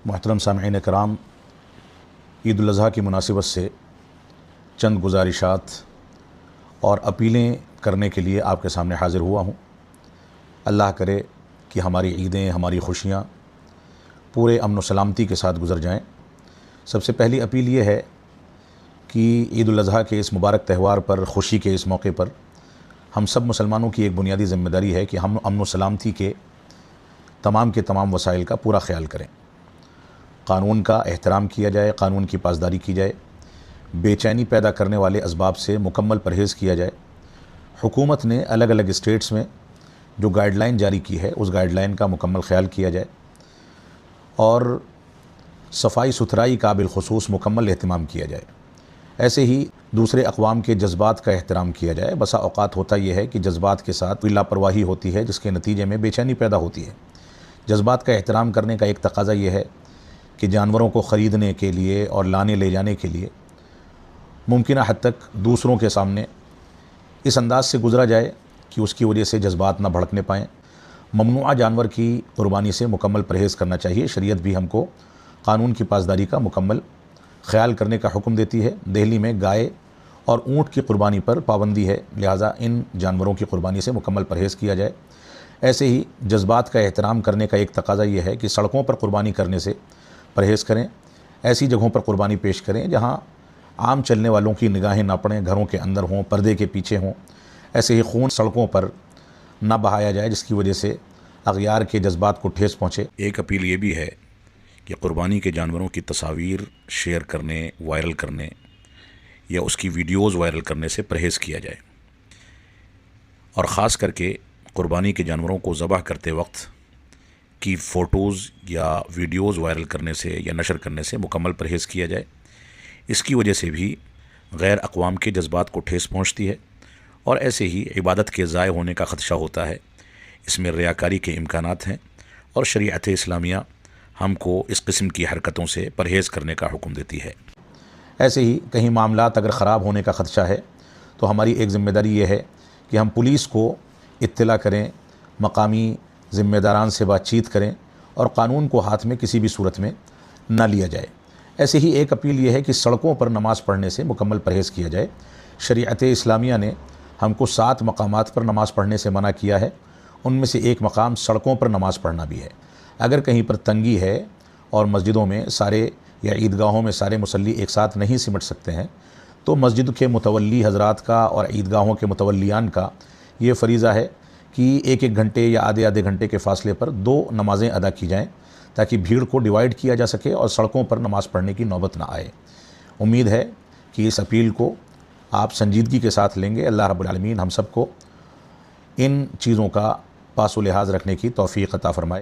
محترم سامعین کرام، عید الاضحیٰ کی مناسبت سے چند گزارشات اور اپیلیں کرنے کے لیے آپ کے سامنے حاضر ہوا ہوں۔ اللہ کرے کہ ہماری عیدیں، ہماری خوشیاں پورے امن و سلامتی کے ساتھ گزر جائیں۔ سب سے پہلی اپیل یہ ہے کہ عید الاضحیٰ کے اس مبارک تہوار پر، خوشی کے اس موقع پر ہم سب مسلمانوں کی ایک بنیادی ذمہ داری ہے کہ ہم امن و سلامتی کے تمام وسائل کا پورا خیال کریں۔ قانون کا احترام کیا جائے، قانون کی پاسداری کی جائے، بے چینی پیدا کرنے والے اسباب سے مکمل پرہیز کیا جائے۔ حکومت نے الگ الگ اسٹیٹس میں جو گائیڈ لائن جاری کی ہے، اس گائیڈ لائن کا مکمل خیال کیا جائے اور صفائی ستھرائی کا بالخصوص مکمل اہتمام کیا جائے۔ ایسے ہی دوسرے اقوام کے جذبات کا احترام کیا جائے۔ بسا اوقات ہوتا یہ ہے کہ جذبات کے ساتھ لاپرواہی ہوتی ہے، جس کے نتیجے میں بے چینی پیدا ہوتی ہے۔ جذبات کا احترام کرنے کا ایک تقاضا یہ ہے کہ جانوروں کو خریدنے کے لیے اور لانے لے جانے کے لیے ممکنہ حد تک دوسروں کے سامنے اس انداز سے گزرا جائے کہ اس کی وجہ سے جذبات نہ بھڑکنے پائیں۔ ممنوعہ جانور کی قربانی سے مکمل پرہیز کرنا چاہیے۔ شریعت بھی ہم کو قانون کی پاسداری کا مکمل خیال کرنے کا حکم دیتی ہے۔ دہلی میں گائے اور اونٹ کی قربانی پر پابندی ہے، لہٰذا ان جانوروں کی قربانی سے مکمل پرہیز کیا جائے۔ ایسے ہی جذبات کا احترام کرنے کا ایک تقاضا یہ ہے کہ سڑکوں پر قربانی کرنے سے پرہیز کریں۔ ایسی جگہوں پر قربانی پیش کریں جہاں عام چلنے والوں کی نگاہیں نہ پڑیں، گھروں کے اندر ہوں، پردے کے پیچھے ہوں۔ ایسے ہی خون سڑکوں پر نہ بہایا جائے جس کی وجہ سے اغیار کے جذبات کو ٹھیس پہنچے۔ ایک اپیل یہ بھی ہے کہ قربانی کے جانوروں کی تصاویر شیئر کرنے، وائرل کرنے یا اس کی ویڈیوز وائرل کرنے سے پرہیز کیا جائے، اور خاص کر کے قربانی کے جانوروں کو ذبح کرتے وقت کی فوٹوز یا ویڈیوز وائرل کرنے سے یا نشر کرنے سے مکمل پرہیز کیا جائے۔ اس کی وجہ سے بھی غیر اقوام کے جذبات کو ٹھیس پہنچتی ہے، اور ایسے ہی عبادت کے ضائع ہونے کا خدشہ ہوتا ہے۔ اس میں ریاکاری کے امکانات ہیں، اور شریعت اسلامیہ ہم کو اس قسم کی حرکتوں سے پرہیز کرنے کا حکم دیتی ہے۔ ایسے ہی کہیں معاملات اگر خراب ہونے کا خدشہ ہے تو ہماری ایک ذمہ داری یہ ہے کہ ہم پولیس کو اطلاع کریں، مقامی ذمہ داران سے بات چیت کریں، اور قانون کو ہاتھ میں کسی بھی صورت میں نہ لیا جائے۔ ایسے ہی ایک اپیل یہ ہے کہ سڑکوں پر نماز پڑھنے سے مکمل پرہیز کیا جائے۔ شریعت اسلامیہ نے ہم کو 7 مقامات پر نماز پڑھنے سے منع کیا ہے، ان میں سے ایک مقام سڑکوں پر نماز پڑھنا بھی ہے۔ اگر کہیں پر تنگی ہے اور مسجدوں میں سارے یا عیدگاہوں میں سارے مصلی ایک ساتھ نہیں سمٹ سکتے ہیں، تو مسجد کے متولی حضرات کا اور عیدگاہوں کے متولیان کا یہ فریضہ ہے کہ ایک ایک گھنٹے یا آدھے گھنٹے کے فاصلے پر 2 نمازیں ادا کی جائیں، تاکہ بھیڑ کو ڈیوائیڈ کیا جا سکے اور سڑکوں پر نماز پڑھنے کی نوبت نہ آئے۔ امید ہے کہ اس اپیل کو آپ سنجیدگی کے ساتھ لیں گے۔ اللہ رب العالمین ہم سب کو ان چیزوں کا پاس و لحاظ رکھنے کی توفیق عطا فرمائے۔